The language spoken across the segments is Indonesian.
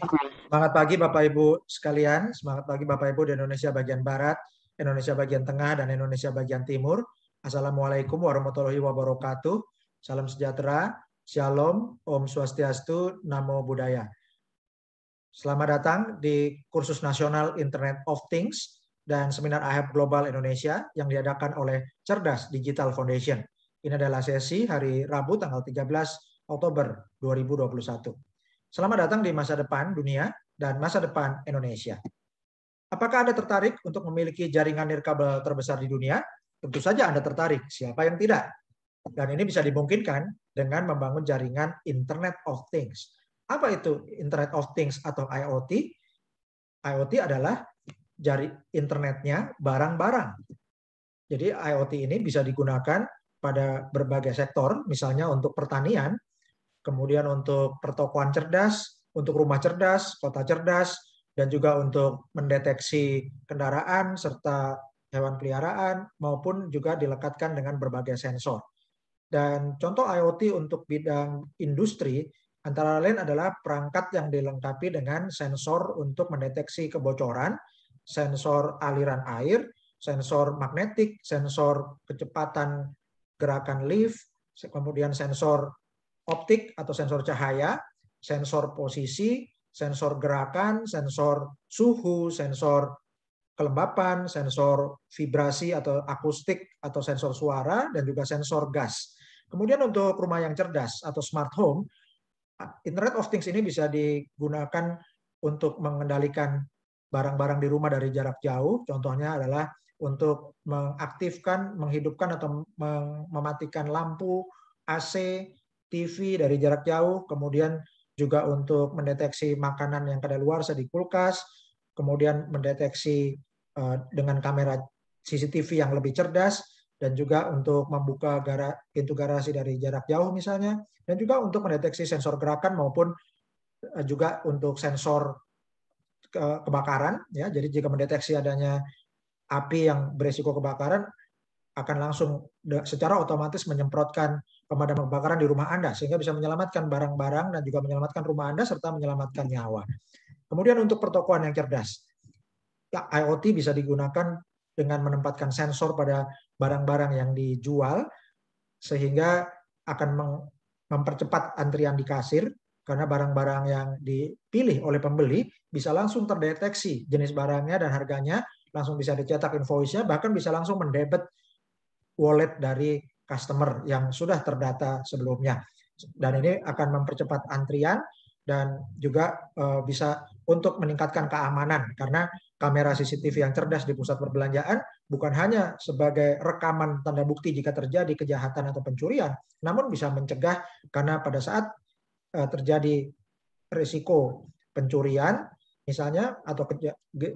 Semangat pagi Bapak Ibu sekalian, semangat pagi Bapak Ibu di Indonesia bagian Barat, Indonesia bagian Tengah, dan Indonesia bagian Timur. Assalamualaikum warahmatullahi wabarakatuh. Salam sejahtera, Shalom, Om Swastiastu, Namo Buddhaya. Selamat datang di kursus nasional Internet of Things dan seminar AHEP Global Indonesia yang diadakan oleh Cerdas Digital Foundation. Ini adalah sesi hari Rabu tanggal 13 Oktober 2021. Selamat datang di masa depan dunia dan masa depan Indonesia. Apakah Anda tertarik untuk memiliki jaringan nirkabel terbesar di dunia? Tentu saja Anda tertarik. Siapa yang tidak? Dan ini bisa dimungkinkan dengan membangun jaringan Internet of Things. Apa itu Internet of Things atau IoT? IoT adalah internetnya barang-barang. Jadi IoT ini bisa digunakan pada berbagai sektor, misalnya untuk pertanian, kemudian untuk pertokoan cerdas, untuk rumah cerdas, kota cerdas, dan juga untuk mendeteksi kendaraan serta hewan peliharaan, maupun juga dilekatkan dengan berbagai sensor. Dan contoh IoT untuk bidang industri, antara lain adalah perangkat yang dilengkapi dengan sensor untuk mendeteksi kebocoran, sensor aliran air, sensor magnetik, sensor kecepatan gerakan lift, kemudian sensor optik atau sensor cahaya, sensor posisi, sensor gerakan, sensor suhu, sensor kelembapan, sensor vibrasi atau akustik atau sensor suara, dan juga sensor gas. Kemudian untuk rumah yang cerdas atau smart home, Internet of Things ini bisa digunakan untuk mengendalikan barang-barang di rumah dari jarak jauh. Contohnya adalah untuk mengaktifkan, menghidupkan atau mematikan lampu, AC, TV dari jarak jauh, kemudian juga untuk mendeteksi makanan yang kadaluarsa di kulkas, kemudian mendeteksi dengan kamera CCTV yang lebih cerdas, dan juga untuk membuka pintu garasi dari jarak jauh misalnya, dan juga untuk mendeteksi sensor gerakan maupun juga untuk sensor kebakaran. Ya, jadi jika mendeteksi adanya api yang beresiko kebakaran, akan langsung secara otomatis menyemprotkan pemadam kebakaran di rumah Anda, sehingga bisa menyelamatkan barang-barang dan juga menyelamatkan rumah Anda serta menyelamatkan nyawa. Kemudian untuk pertokoan yang cerdas, IoT bisa digunakan dengan menempatkan sensor pada barang-barang yang dijual, sehingga akan mempercepat antrian di kasir, karena barang-barang yang dipilih oleh pembeli bisa langsung terdeteksi jenis barangnya dan harganya, langsung bisa dicetak invoice-nya, bahkan bisa langsung mendebet wallet dari customer yang sudah terdata sebelumnya. Dan ini akan mempercepat antrian dan juga bisa untuk meningkatkan keamanan, karena kamera CCTV yang cerdas di pusat perbelanjaan bukan hanya sebagai rekaman tanda bukti jika terjadi kejahatan atau pencurian, namun bisa mencegah, karena pada saat terjadi risiko pencurian misalnya atau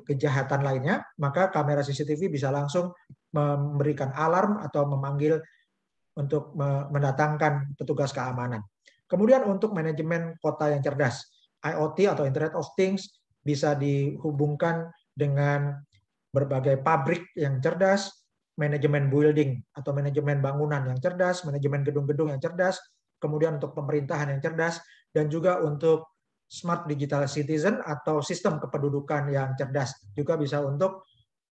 kejahatan lainnya, maka kamera CCTV bisa langsung memberikan alarm atau memanggil untuk mendatangkan petugas keamanan. Kemudian untuk manajemen kota yang cerdas, IoT atau Internet of Things bisa dihubungkan dengan berbagai pabrik yang cerdas, manajemen building atau manajemen bangunan yang cerdas, manajemen gedung-gedung yang cerdas, kemudian untuk pemerintahan yang cerdas, dan juga untuk smart digital citizen atau sistem kependudukan yang cerdas. Juga bisa untuk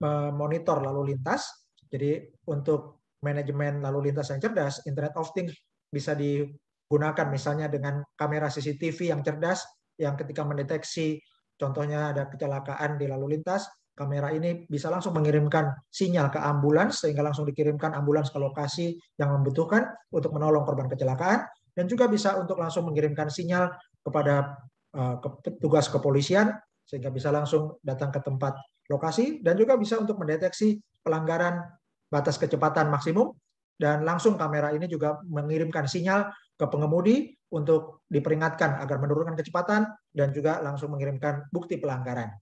memonitor lalu lintas. Jadi untuk manajemen lalu lintas yang cerdas, Internet of Things bisa digunakan misalnya dengan kamera CCTV yang cerdas, yang ketika mendeteksi contohnya ada kecelakaan di lalu lintas, kamera ini bisa langsung mengirimkan sinyal ke ambulans, sehingga langsung dikirimkan ambulans ke lokasi yang membutuhkan untuk menolong korban kecelakaan, dan juga bisa untuk langsung mengirimkan sinyal kepada petugas kepolisian, sehingga bisa langsung datang ke tempat lokasi, dan juga bisa untuk mendeteksi pelanggaran batas kecepatan maksimum, dan langsung kamera ini juga mengirimkan sinyal ke pengemudi untuk diperingatkan agar menurunkan kecepatan, dan juga langsung mengirimkan bukti pelanggaran.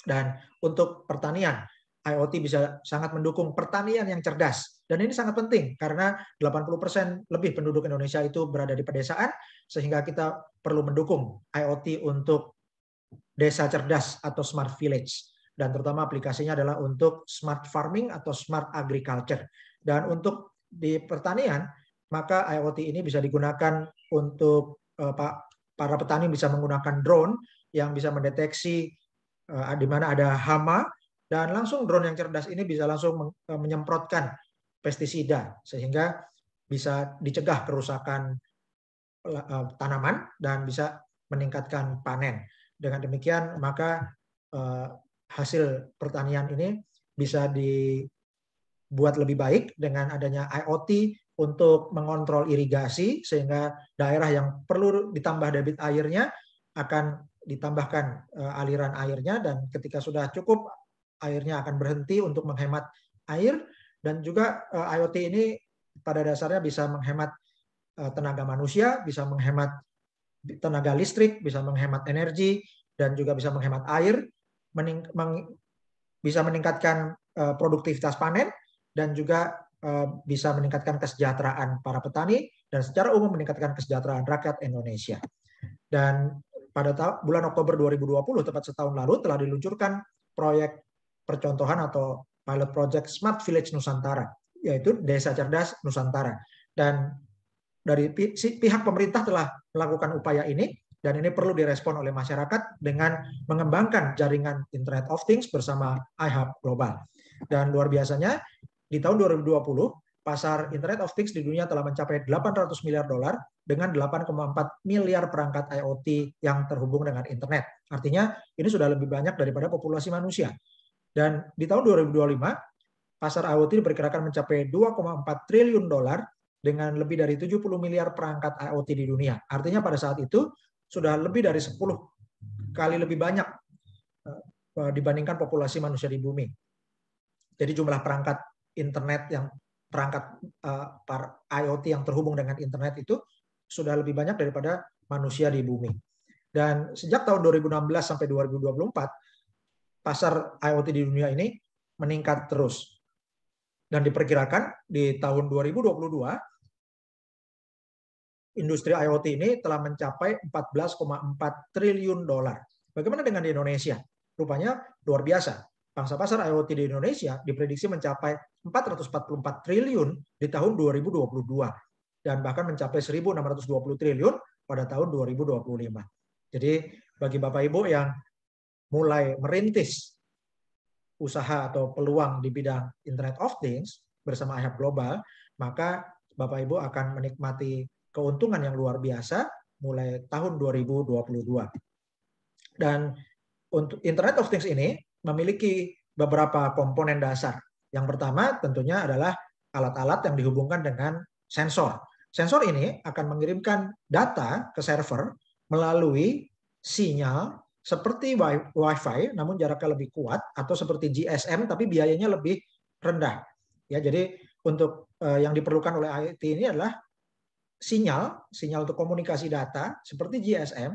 Dan untuk pertanian, IoT bisa sangat mendukung pertanian yang cerdas. Dan ini sangat penting karena 80% lebih penduduk Indonesia itu berada di pedesaan, sehingga kita perlu mendukung IoT untuk desa cerdas atau smart village. Dan terutama aplikasinya adalah untuk smart farming atau smart agriculture. Dan untuk di pertanian, maka IoT ini bisa digunakan untuk para petani bisa menggunakan drone yang bisa mendeteksi di mana ada hama, dan langsung drone yang cerdas ini bisa langsung menyemprotkan pestisida sehingga bisa dicegah kerusakan tanaman dan bisa meningkatkan panen. Dengan demikian maka hasil pertanian ini bisa dibuat lebih baik dengan adanya IoT untuk mengontrol irigasi, sehingga daerah yang perlu ditambah debit airnya akan ditambahkan aliran airnya, dan ketika sudah cukup airnya akan berhenti untuk menghemat air. Dan juga IoT ini pada dasarnya bisa menghemat tenaga manusia, bisa menghemat tenaga listrik, bisa menghemat energi, dan juga bisa menghemat air, bisa meningkatkan produktivitas panen, dan juga bisa meningkatkan kesejahteraan para petani, dan secara umum meningkatkan kesejahteraan rakyat Indonesia. Dan pada bulan Oktober 2020, tepat setahun lalu, telah diluncurkan proyek percontohan atau pilot project Smart Village Nusantara, yaitu Desa Cerdas Nusantara. Dan dari pihak pemerintah telah melakukan upaya ini, dan ini perlu direspon oleh masyarakat dengan mengembangkan jaringan Internet of Things bersama iHub Global. Dan luar biasanya, di tahun 2020, pasar Internet of Things di dunia telah mencapai $800 miliar dengan 8,4 miliar perangkat IoT yang terhubung dengan internet. Artinya ini sudah lebih banyak daripada populasi manusia. Dan di tahun 2025, pasar IoT diperkirakan mencapai $2,4 triliun dengan lebih dari 70 miliar perangkat IoT di dunia. Artinya pada saat itu sudah lebih dari 10 kali lebih banyak dibandingkan populasi manusia di bumi. Jadi jumlah perangkat internet perangkat IoT yang terhubung dengan internet itu sudah lebih banyak daripada manusia di bumi. Dan sejak tahun 2016 sampai 2024, pasar IoT di dunia ini meningkat terus. Dan diperkirakan di tahun 2022, industri IoT ini telah mencapai $14,4 triliun. Bagaimana dengan di Indonesia? Rupanya luar biasa. Pangsa pasar IoT di Indonesia diprediksi mencapai 444 triliun di tahun 2022 dan bahkan mencapai 1.620 triliun pada tahun 2025. Jadi bagi Bapak Ibu yang mulai merintis usaha atau peluang di bidang Internet of Things bersama iHub Global, maka Bapak Ibu akan menikmati keuntungan yang luar biasa mulai tahun 2022. Dan untuk Internet of Things ini memiliki beberapa komponen dasar. Yang pertama tentunya adalah alat-alat yang dihubungkan dengan sensor. Sensor ini akan mengirimkan data ke server melalui sinyal seperti Wi-Fi, namun jaraknya lebih kuat, atau seperti GSM, tapi biayanya lebih rendah. Ya, jadi untuk yang diperlukan oleh IoT ini adalah sinyal untuk komunikasi data seperti GSM,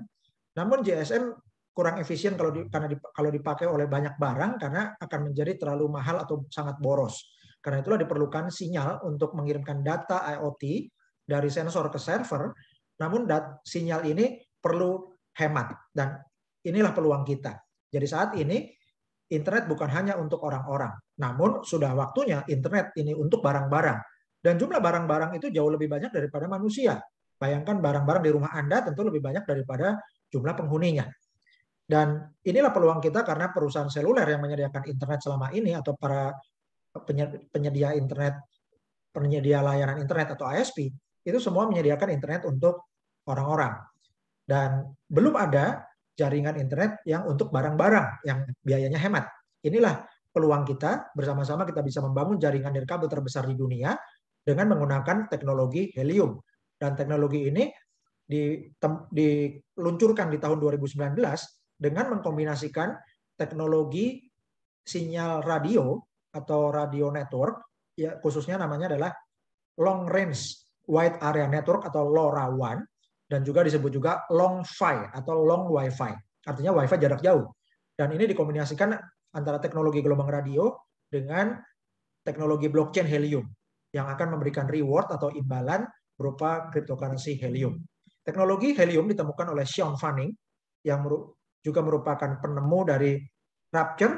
namun GSM kurang efisien kalau dipakai oleh banyak barang karena akan menjadi terlalu mahal atau sangat boros. Karena itulah diperlukan sinyal untuk mengirimkan data IoT dari sensor ke server, namun sinyal ini perlu hemat, dan inilah peluang kita. Jadi saat ini internet bukan hanya untuk orang-orang, namun sudah waktunya internet ini untuk barang-barang. Dan jumlah barang-barang itu jauh lebih banyak daripada manusia. Bayangkan barang-barang di rumah Anda tentu lebih banyak daripada jumlah penghuninya. Dan inilah peluang kita karena perusahaan seluler yang menyediakan internet selama ini atau para penyedia internet, penyedia layanan internet atau ISP, itu semua menyediakan internet untuk orang-orang. Dan belum ada jaringan internet yang untuk barang-barang yang biayanya hemat. Inilah peluang kita, bersama-sama kita bisa membangun jaringan nirkabel terbesar di dunia dengan menggunakan teknologi helium. Dan teknologi ini diluncurkan di tahun 2019 dengan mengkombinasikan teknologi sinyal radio atau radio network, ya khususnya namanya adalah Long Range Wide Area Network atau LoRaWAN, dan juga disebut juga Long-Fi atau Long Wi-Fi, artinya Wi-Fi jarak jauh. Dan ini dikombinasikan antara teknologi gelombang radio dengan teknologi blockchain helium yang akan memberikan reward atau imbalan berupa cryptocurrency helium. Teknologi helium ditemukan oleh Sean Fanning yang juga merupakan penemu dari Rapture,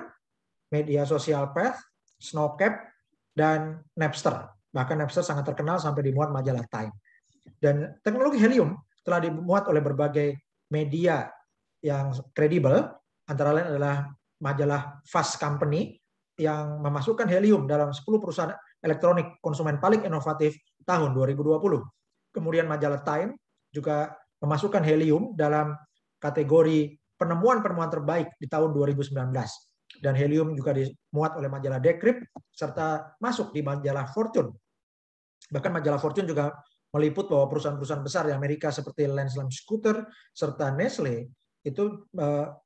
media sosial Path, Snowcap, dan Napster. Bahkan Napster sangat terkenal sampai dimuat majalah Time. Dan teknologi helium telah dimuat oleh berbagai media yang kredibel, antara lain adalah majalah Fast Company yang memasukkan helium dalam 10 perusahaan elektronik konsumen paling inovatif tahun 2020. Kemudian majalah Time juga memasukkan helium dalam kategori penemuan-penemuan terbaik di tahun 2019. Dan helium juga dimuat oleh majalah Decrypt serta masuk di majalah Fortune. Bahkan majalah Fortune juga meliput bahwa perusahaan-perusahaan besar di Amerika seperti Lance Scooter serta Nestle itu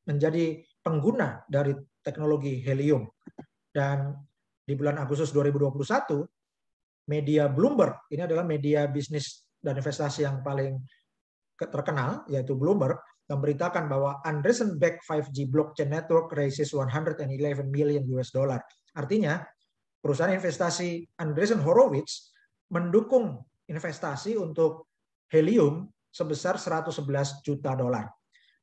menjadi pengguna dari teknologi helium. Dan di bulan Agustus 2021, media Bloomberg, ini adalah media bisnis dan investasi yang paling terkenal, yaitu Bloomberg, memberitakan bahwa Andreessen-backed 5G blockchain network raises 111 million US dollar. Artinya, perusahaan investasi Andreessen Horowitz mendukung investasi untuk helium sebesar 111 juta dolar.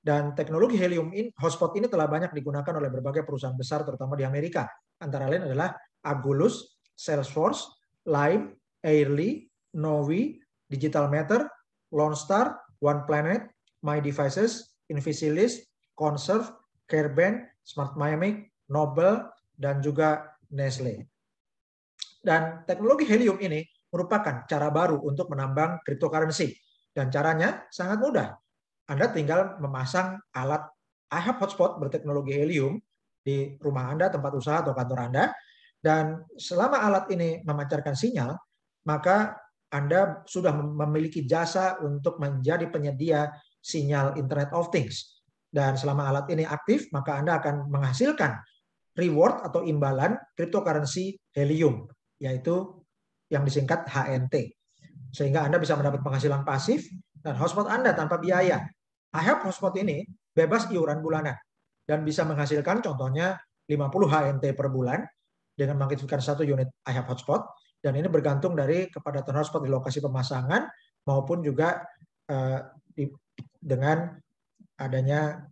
Dan teknologi helium hotspot ini telah banyak digunakan oleh berbagai perusahaan besar, terutama di Amerika. Antara lain adalah Agulus, Salesforce, Lime, Airly, Novi, Digital Matter, Lone Star, One Planet, My Devices, Invisilis, Conserve, Careband, Smart Mimic, Nobel, dan juga Nestle. Dan teknologi helium ini merupakan cara baru untuk menambang cryptocurrency. Dan caranya sangat mudah. Anda tinggal memasang alat iHub Hotspot berteknologi helium di rumah Anda, tempat usaha, atau kantor Anda. Dan selama alat ini memancarkan sinyal, maka Anda sudah memiliki jasa untuk menjadi penyedia sinyal Internet of Things. Dan selama alat ini aktif, maka Anda akan menghasilkan reward atau imbalan cryptocurrency helium, yaitu yang disingkat HNT. Sehingga Anda bisa mendapat penghasilan pasif dan hotspot Anda tanpa biaya. iHub Hotspot ini bebas iuran bulanan dan bisa menghasilkan contohnya 50 HNT per bulan dengan mengaktifkan 1 unit iHub Hotspot, dan ini bergantung dari kepadatan hotspot di lokasi pemasangan maupun juga dengan adanya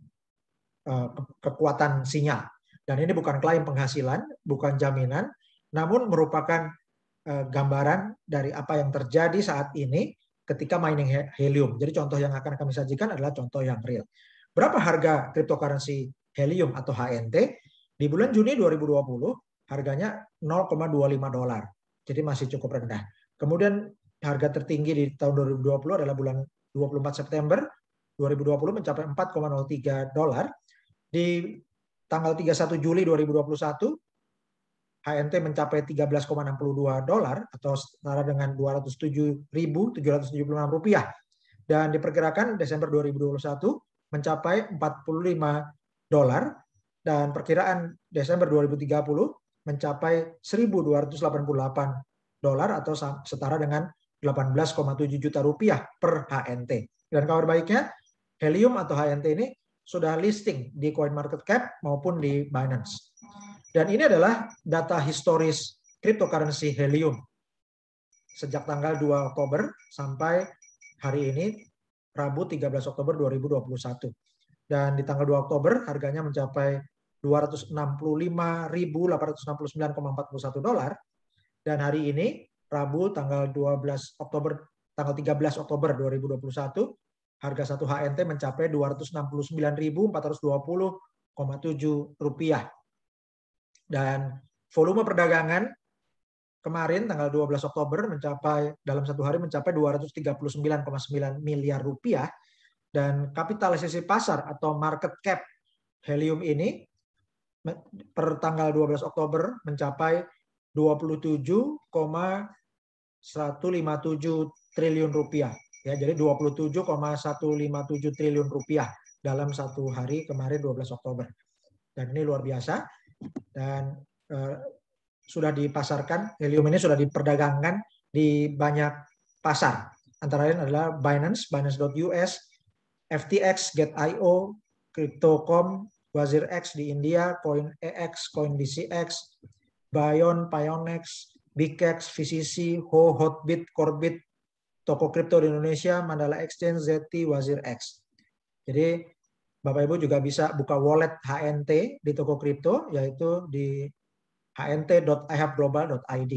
kekuatan sinyal. Dan ini bukan klaim penghasilan, bukan jaminan, namun merupakan gambaran dari apa yang terjadi saat ini ketika mining helium. Jadi contoh yang akan kami sajikan adalah contoh yang real. Berapa harga cryptocurrency helium atau HNT? Di bulan Juni 2020 harganya 0,25 dolar. Jadi masih cukup rendah. Kemudian harga tertinggi di tahun 2020 adalah bulan 24 September 2020 mencapai 4,03 dolar. Di tanggal 31 Juli 2021 HNT mencapai 13,62 dolar atau setara dengan 207.776 rupiah. Dan diperkirakan Desember 2021 mencapai 45 dolar dan perkiraan Desember 2030 mencapai 1.288 dolar atau setara dengan 18,7 juta rupiah per HNT. Dan kabar baiknya, helium atau HNT ini sudah listing di CoinMarketCap maupun di Binance. Dan ini adalah data historis cryptocurrency helium sejak tanggal 2 Oktober sampai hari ini, Rabu 13 Oktober 2021. Dan di tanggal 2 Oktober harganya mencapai 265.869,41 dolar. Dan hari ini, Rabu tanggal 13 Oktober 2021, harga 1 HNT mencapai 269.420,7 rupiah. Dan volume perdagangan kemarin tanggal 12 Oktober mencapai dalam satu hari mencapai 239,9 miliar rupiah, dan kapitalisasi pasar atau market cap helium ini per tanggal 12 Oktober mencapai 27,157 triliun rupiah. Ya, jadi 27,157 triliun rupiah dalam satu hari kemarin 12 Oktober. Dan ini luar biasa. Dan sudah dipasarkan, helium ini sudah diperdagangkan di banyak pasar. Antara lain adalah Binance, Binance.us, FTX, Get.io, Crypto.com, WazirX di India, CoinEX, CoinDCX, Bion, Pionex, Bikex, VCC, Ho, Hotbit, Corbit, toko kripto di Indonesia, Mandala Exchange, Zeti, WazirX. Jadi Bapak Ibu juga bisa buka wallet HNT di toko kripto, yaitu di hnt.ihubglobal.id.